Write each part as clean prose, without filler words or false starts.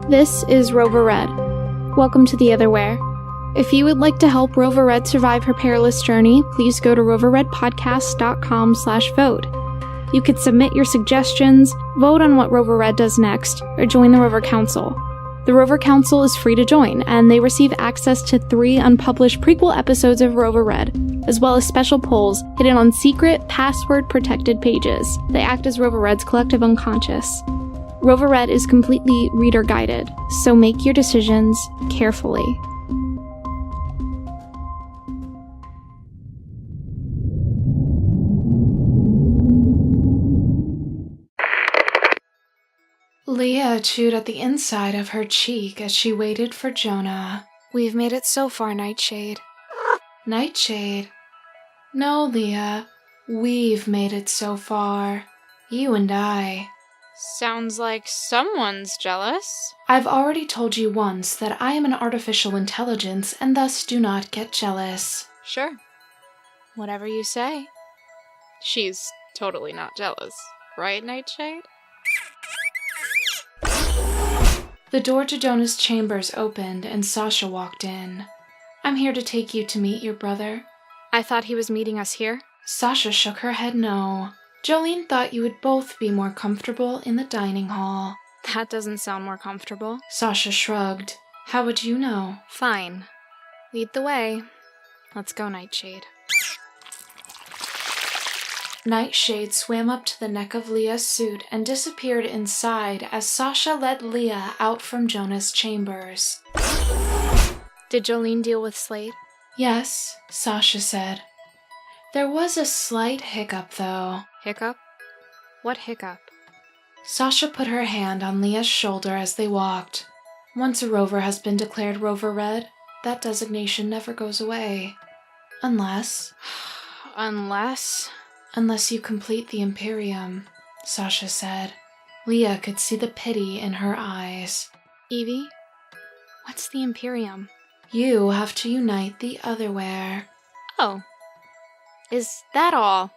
This is Rover Red. Welcome to the Otherwhere. If you would like to help Rover Red survive her perilous journey, please go to roverredpodcast.com/vote. You could submit your suggestions, vote on what Rover Red does next, or join the Rover Council. The Rover Council is free to join, and they receive access to 3 unpublished prequel episodes of Rover Red, as well as special polls hidden on secret, password-protected pages. They act as Rover Red's collective unconscious. Rover Red is completely reader-guided, so make your decisions carefully. Leah chewed at the inside of her cheek as she waited for Jonah. We've made it so far, Nightshade. Nightshade? No, Leah. We've made it so far. You and I. Sounds like someone's jealous. I've already told you once that I am an artificial intelligence and thus do not get jealous. Sure. Whatever you say. She's totally not jealous, right, Nightshade? The door to Jonah's chambers opened and Sasha walked in. I'm here to take you to meet your brother. I thought he was meeting us here. Sasha shook her head no. Jolene thought you would both be more comfortable in the dining hall. That doesn't sound more comfortable. Sasha shrugged. How would you know? Fine. Lead the way. Let's go, Nightshade. Nightshade swam up to the neck of Leah's suit and disappeared inside as Sasha led Leah out from Jonah's chambers. Did Jolene deal with Slade? Yes, Sasha said. There was a slight hiccup, though. Hiccup? What hiccup? Sasha put her hand on Leah's shoulder as they walked. Once a rover has been declared Rover Red, that designation never goes away. Unless you complete the Imperium, Sasha said. Leah could see the pity in her eyes. Evie? What's the Imperium? You have to unite the Otherwhere. Oh. Is that all?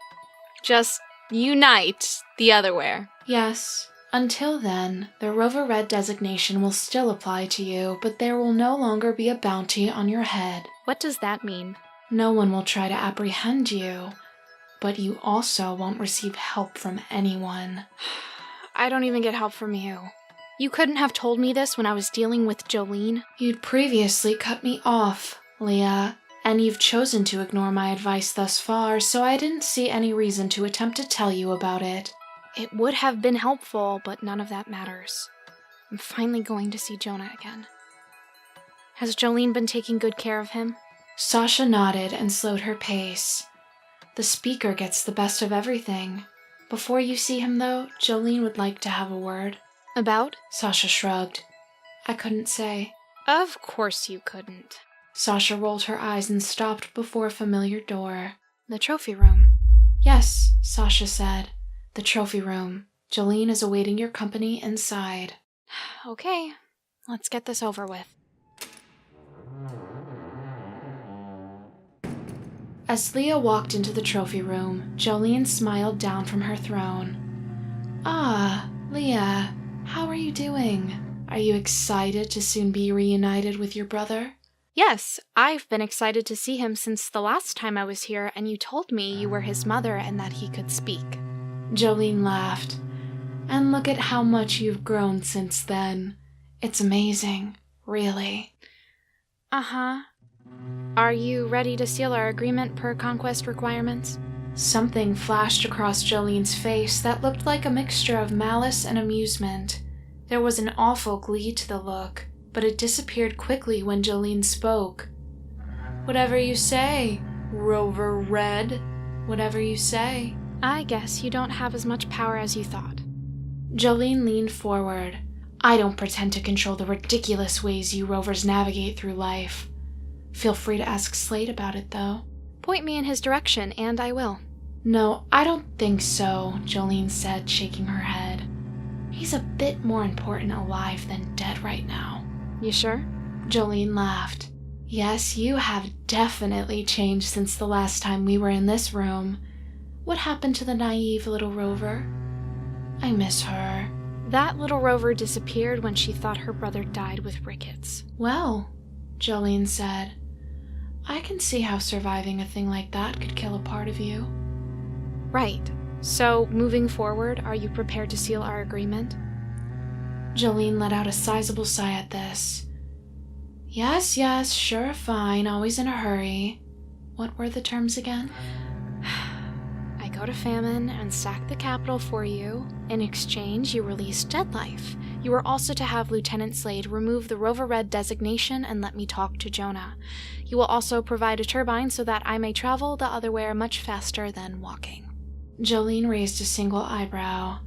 Just unite the Otherwhere? Yes. Until then, the Rover Red designation will still apply to you, but there will no longer be a bounty on your head. What does that mean? No one will try to apprehend you. But you also won't receive help from anyone. I don't even get help from you. You couldn't have told me this when I was dealing with Jolene. You'd previously cut me off, Leah, and you've chosen to ignore my advice thus far, so I didn't see any reason to attempt to tell you about it. It would have been helpful, but none of that matters. I'm finally going to see Jonah again. Has Jolene been taking good care of him? Sasha nodded and slowed her pace. The speaker gets the best of everything. Before you see him, though, Jolene would like to have a word. About? Sasha shrugged. I couldn't say. Of course you couldn't. Sasha rolled her eyes and stopped before a familiar door. The trophy room. Yes, Sasha said. The trophy room. Jolene is awaiting your company inside. Okay, let's get this over with. As Leah walked into the trophy room, Jolene smiled down from her throne. Ah, Leah, how are you doing? Are you excited to soon be reunited with your brother? Yes, I've been excited to see him since the last time I was here and you told me you were his mother and that he could speak. Jolene laughed. And look at how much you've grown since then. It's amazing, really. Uh-huh. Are you ready to seal our agreement per conquest requirements? Something flashed across Jolene's face that looked like a mixture of malice and amusement. There was an awful glee to the look, but it disappeared quickly when Jolene spoke. Whatever you say, Rover Red. Whatever you say. I guess you don't have as much power as you thought. Jolene leaned forward. I don't pretend to control the ridiculous ways you rovers navigate through life. Feel free to ask Slade about it, though. Point me in his direction, and I will. No, I don't think so, Jolene said, shaking her head. He's a bit more important alive than dead right now. You sure? Jolene laughed. Yes, you have definitely changed since the last time we were in this room. What happened to the naive little rover? I miss her. That little Rover disappeared when she thought her brother died with rickets. Well, Jolene said, I can see how surviving a thing like that could kill a part of you. Right. So, moving forward, are you prepared to seal our agreement? Jolene let out a sizable sigh at this. Yes, sure, fine, always in a hurry. What were the terms again? I go to Famine and sack the capital for you. In exchange, you release Deadlife. You are also to have Lieutenant Slade remove the Rover Red designation and let me talk to Jonah. You will also provide a turbine so that I may travel the other way much faster than walking. Jolene raised a single eyebrow.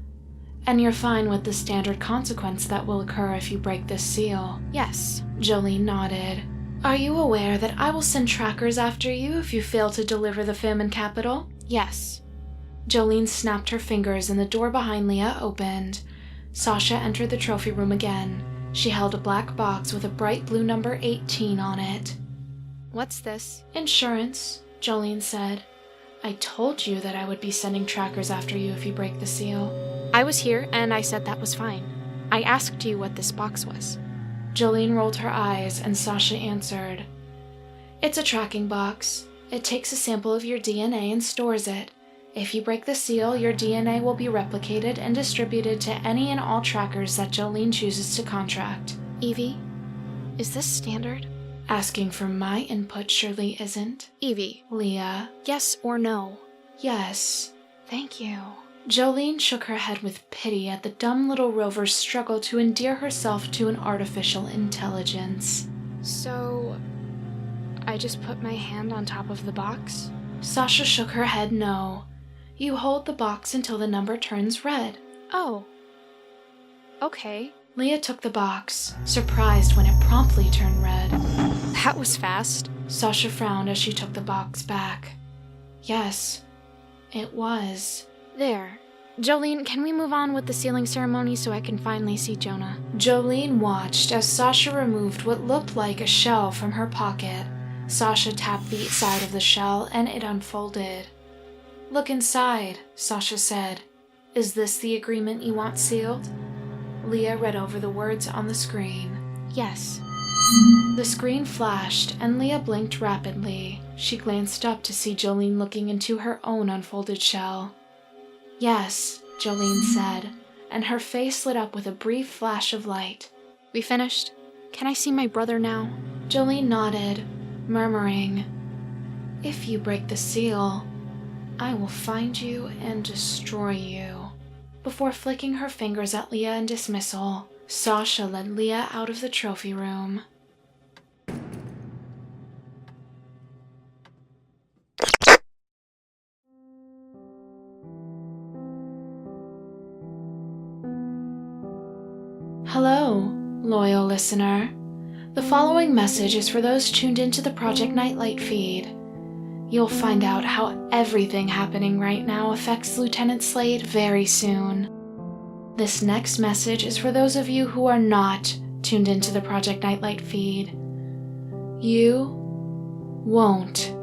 And you're fine with the standard consequence that will occur if you break this seal? Yes. Jolene nodded. Are you aware that I will send trackers after you if you fail to deliver the Famine capital? Yes. Jolene snapped her fingers and the door behind Leah opened. Sasha entered the trophy room again. She held a black box with a bright blue number 18 on it. What's this? Insurance, Jolene said. I told you that I would be sending trackers after you if you break the seal. I was here, and I said that was fine. I asked you what this box was. Jolene rolled her eyes, and Sasha answered. It's a tracking box. It takes a sample of your DNA and stores it. If you break the seal, your DNA will be replicated and distributed to any and all trackers that Jolene chooses to contract. Evie, is this standard? Asking for my input surely isn't. Evie. Leah. Yes or no? Yes. Thank you. Jolene shook her head with pity at the dumb little Rover's struggle to endear herself to an artificial intelligence. So, I just put my hand on top of the box? Sasha shook her head no. You hold the box until the number turns red. Oh. Okay. Leah took the box, surprised when it promptly turned red. That was fast. Sasha frowned as she took the box back. Yes, it was. There. Jolene, can we move on with the sealing ceremony so I can finally see Jonah? Jolene watched as Sasha removed what looked like a shell from her pocket. Sasha tapped the side of the shell and it unfolded. Look inside, Sasha said. Is this the agreement you want sealed? Leah read over the words on the screen. Yes. The screen flashed and Leah blinked rapidly. She glanced up to see Jolene looking into her own unfolded shell. Yes, Jolene said, and her face lit up with a brief flash of light. We finished? Can I see my brother now? Jolene nodded, murmuring, If you break the seal, I will find you and destroy you. Before flicking her fingers at Leah in dismissal, Sasha led Leah out of the trophy room. Hello, loyal listener. The following message is for those tuned into the Project Nightlight feed. You'll find out how everything happening right now affects Lieutenant Slade very soon. This next message is for those of you who are not tuned into the Project Nightlight feed. You won't.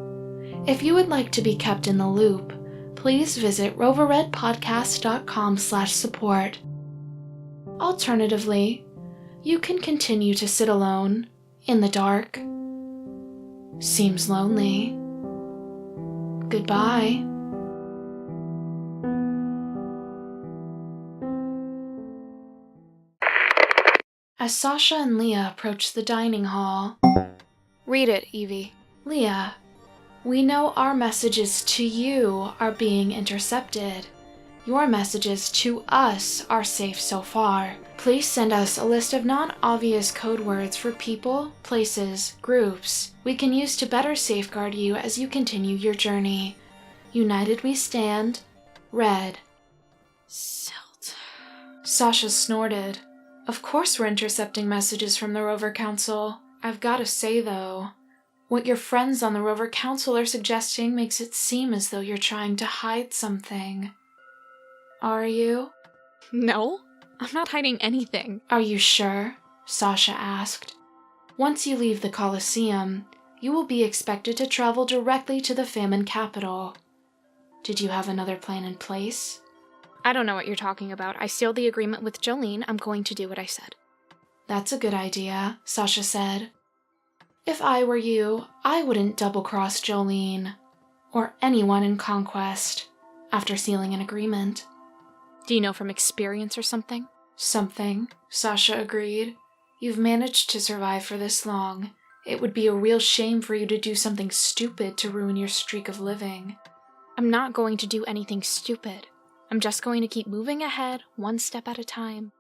If you would like to be kept in the loop, please visit roverredpodcast.com/support. Alternatively, you can continue to sit alone, in the dark. Seems lonely. Goodbye. As Sasha and Leah approached the dining hall, Read it, Evie. Leah, we know our messages to you are being intercepted. Your messages to us are safe so far. Please send us a list of non-obvious code words for people, places, groups we can use to better safeguard you as you continue your journey. United we stand. Red. Silt. Sasha snorted. Of course we're intercepting messages from the Rover Council. I've gotta say though, what your friends on the Rover Council are suggesting makes it seem as though you're trying to hide something. Are you? No, I'm not hiding anything. Are you sure? Sasha asked. Once you leave the Colosseum, you will be expected to travel directly to the Famine capital. Did you have another plan in place? I don't know what you're talking about. I sealed the agreement with Jolene. I'm going to do what I said. That's a good idea, Sasha said. If I were you, I wouldn't double-cross Jolene, or anyone in Conquest, after sealing an agreement. Do you know from experience or something? Something, Sasha agreed. You've managed to survive for this long. It would be a real shame for you to do something stupid to ruin your streak of living. I'm not going to do anything stupid. I'm just going to keep moving ahead, one step at a time.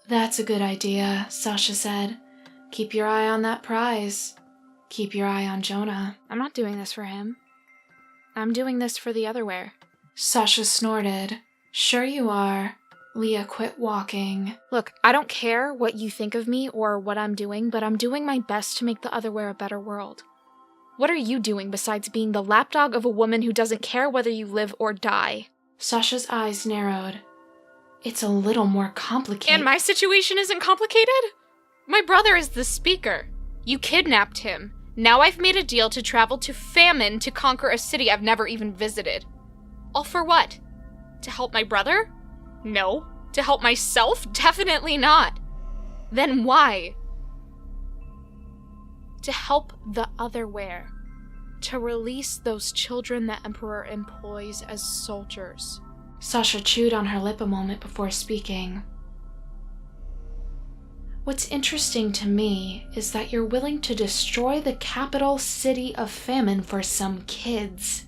That's a good idea, Sasha said. Keep your eye on that prize. Keep your eye on Jonah. I'm not doing this for him. I'm doing this for the otherware. Sasha snorted. Sure you are. Leah quit walking. Look, I don't care what you think of me or what I'm doing, but I'm doing my best to make the otherware a better world. What are you doing besides being the lapdog of a woman who doesn't care whether you live or die? Sasha's eyes narrowed. It's a little more complicated. And my situation isn't complicated? My brother is the speaker. You kidnapped him. Now I've made a deal to travel to Famine to conquer a city I've never even visited. All for what? To help my brother? No. To help myself? Definitely not. Then why? To help the otherware. To release those children the Emperor employs as soldiers. Sasha chewed on her lip a moment before speaking. What's interesting to me is that you're willing to destroy the capital city of Famine for some kids.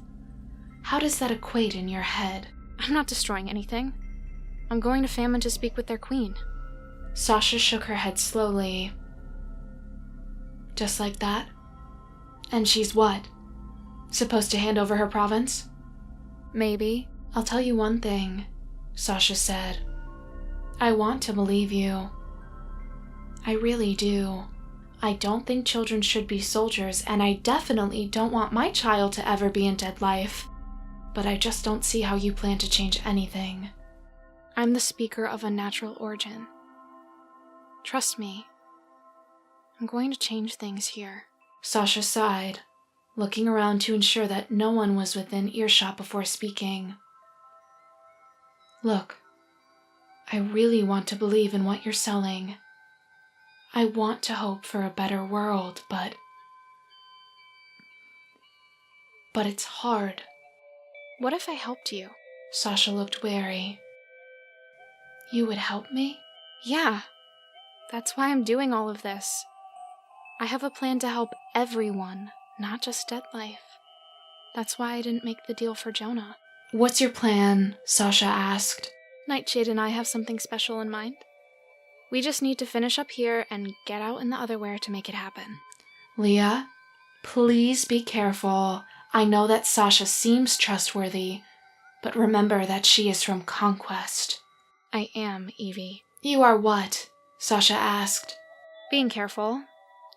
How does that equate in your head? I'm not destroying anything. I'm going to Famine to speak with their queen. Sasha shook her head slowly. Just like that? And she's what? Supposed to hand over her province? Maybe. I'll tell you one thing, Sasha said. I want to believe you. I really do. I don't think children should be soldiers, and I definitely don't want my child to ever be in dead life. But I just don't see how you plan to change anything. I'm the speaker of unnatural origin. Trust me. I'm going to change things here. Sasha sighed, looking around to ensure that no one was within earshot before speaking. Look, I really want to believe in what you're selling. I want to hope for a better world, but it's hard. What if I helped you? Sasha looked wary. You would help me? Yeah. That's why I'm doing all of this. I have a plan to help everyone, not just Dead Life. That's why I didn't make the deal for Jonah. What's your plan? Sasha asked. Nightshade and I have something special in mind. We just need to finish up here and get out in the otherware to make it happen. Leah, please be careful. I know that Sasha seems trustworthy, but remember that she is from Conquest. I am, Evie. You are what? Sasha asked. Being careful.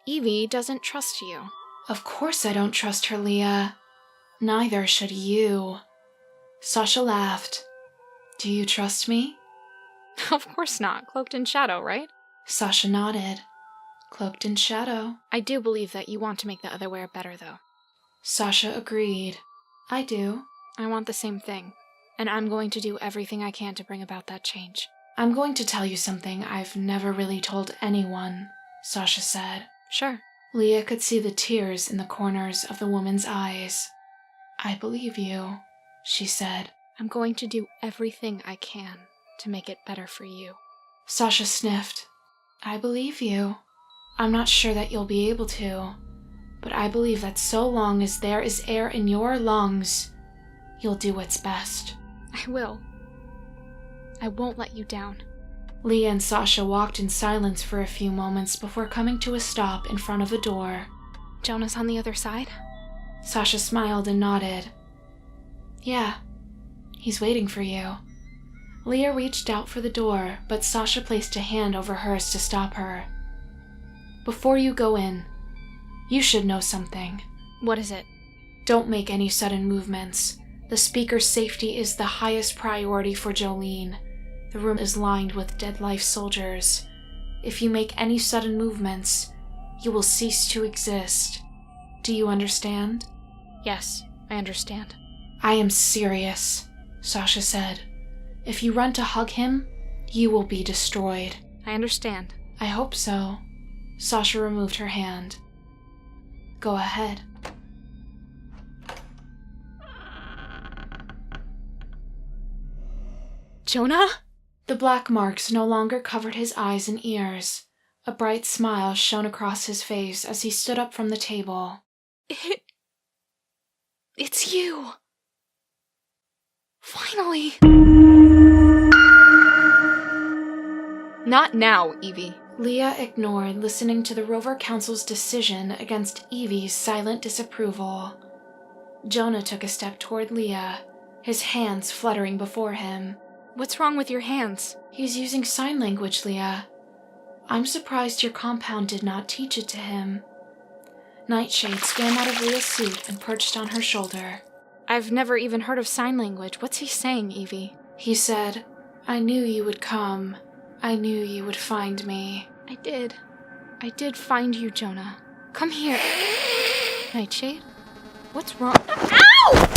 Evie doesn't trust you. Of course I don't trust her, Leah. Neither should you. Sasha laughed. Do you trust me? Of course not. Cloaked in shadow, right? Sasha nodded. Cloaked in shadow. I do believe that you want to make the otherware better, though. Sasha agreed. I do. I want the same thing, and I'm going to do everything I can to bring about that change. I'm going to tell you something I've never really told anyone, Sasha said. Sure. Leah could see the tears in the corners of the woman's eyes. I believe you, she said. I'm going to do everything I can to make it better for you. Sasha sniffed. I believe you. I'm not sure that you'll be able to, but I believe that so long as there is air in your lungs, you'll do what's best. I will. I won't let you down. Leah and Sasha walked in silence for a few moments before coming to a stop in front of a door. Jonah's on the other side? Sasha smiled and nodded. Yeah, he's waiting for you. Leah reached out for the door, but Sasha placed a hand over hers to stop her. Before you go in, you should know something. What is it? Don't make any sudden movements. The speaker's safety is the highest priority for Jolene. The room is lined with Dead Life soldiers. If you make any sudden movements, you will cease to exist. Do you understand? Yes, I understand. I am serious, Sasha said. If you run to hug him, you will be destroyed. I understand. I hope so. Sasha removed her hand. Go ahead. Jonah? The black marks no longer covered his eyes and ears. A bright smile shone across his face as he stood up from the table. It's you. Finally. Not now, Evie. Leah ignored listening to the Rover Council's decision against Evie's silent disapproval. Jonah took a step toward Leah, his hands fluttering before him. What's wrong with your hands? He's using sign language, Leah. I'm surprised your compound did not teach it to him. Nightshade swam out of Leah's suit and perched on her shoulder. I've never even heard of sign language. What's he saying, Evie? He said, I knew you would come. I knew you would find me. I did find you, Jonah. Come here. Nightshade? What's wrong? Ow!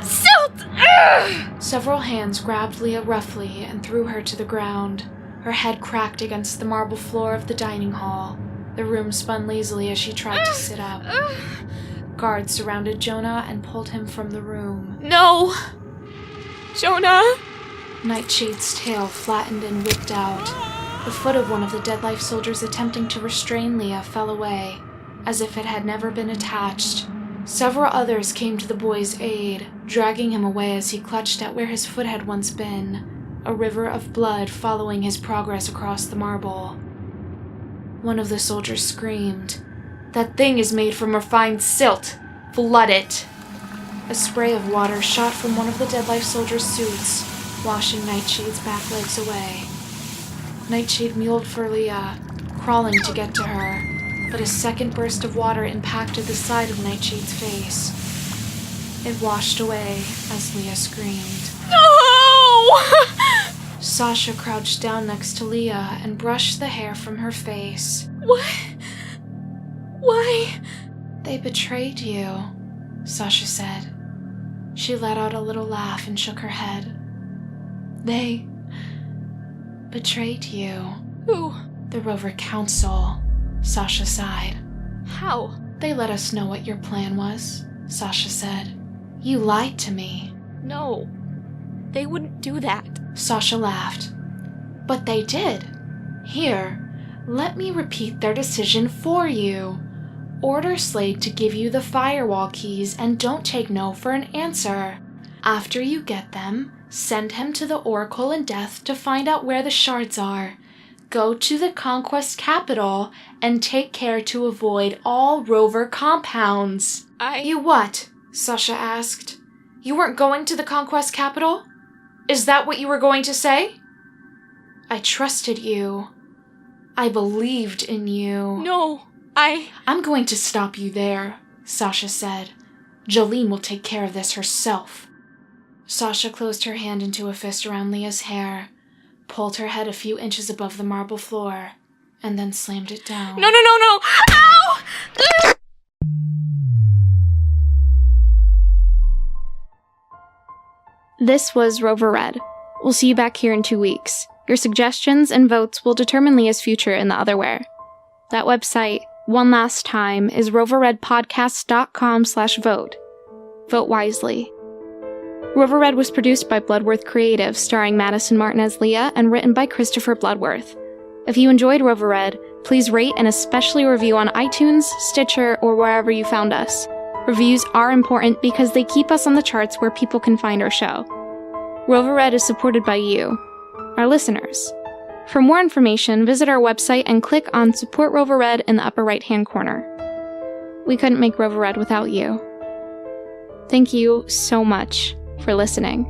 Silt! Several hands grabbed Leah roughly and threw her to the ground. Her head cracked against the marble floor of the dining hall. The room spun lazily as she tried to sit up. Guards surrounded Jonah and pulled him from the room. No! Jonah! Nightshade's tail flattened and whipped out. The foot of one of the Dead Life soldiers attempting to restrain Leah fell away, as if it had never been attached. Several others came to the boy's aid, dragging him away as he clutched at where his foot had once been, a river of blood following his progress across the marble. One of the soldiers screamed, "That thing is made from refined silt! Flood it!" A spray of water shot from one of the Dead Life soldiers' suits, washing Nightshade's back legs away. Nightshade mewed for Leah, crawling to get to her, but a second burst of water impacted the side of Nightshade's face. It washed away as Leah screamed. No! Sasha crouched down next to Leah and brushed the hair from her face. What? Why? They betrayed you, Sasha said. She let out a little laugh and shook her head. They betrayed you. Who? The Rover Council, Sasha sighed. How? They let us know what your plan was, Sasha said. You lied to me. No. They wouldn't do that. Sasha laughed. But they did. Here, let me repeat their decision for you. Order Slade to give you the firewall keys and don't take no for an answer. After you get them, send him to the Oracle in Death to find out where the shards are. Go to the Conquest Capital and take care to avoid all Rover compounds. You what? Sasha asked. You weren't going to the Conquest Capital? Is that what you were going to say? I trusted you. I believed in you. No, I'm going to stop you there, Sasha said. Jolene will take care of this herself. Sasha closed her hand into a fist around Leah's hair, pulled her head a few inches above the marble floor, and then slammed it down. No! Ow! This was Rover Red. We'll see you back here in 2 weeks. Your suggestions and votes will determine Leah's future in the Otherwhere. That website, one last time, is roverredpodcast.com/vote. Vote wisely. Rover Red was produced by Bloodworth Creative, starring Madison Martin as Leah, and written by Christopher Bloodworth. If you enjoyed Rover Red, please rate and especially review on iTunes, Stitcher, or wherever you found us. Reviews are important because they keep us on the charts where people can find our show. Rover Red is supported by you, our listeners. For more information, visit our website and click on Support Rover Red in the upper right-hand corner. We couldn't make Rover Red without you. Thank you so much for listening.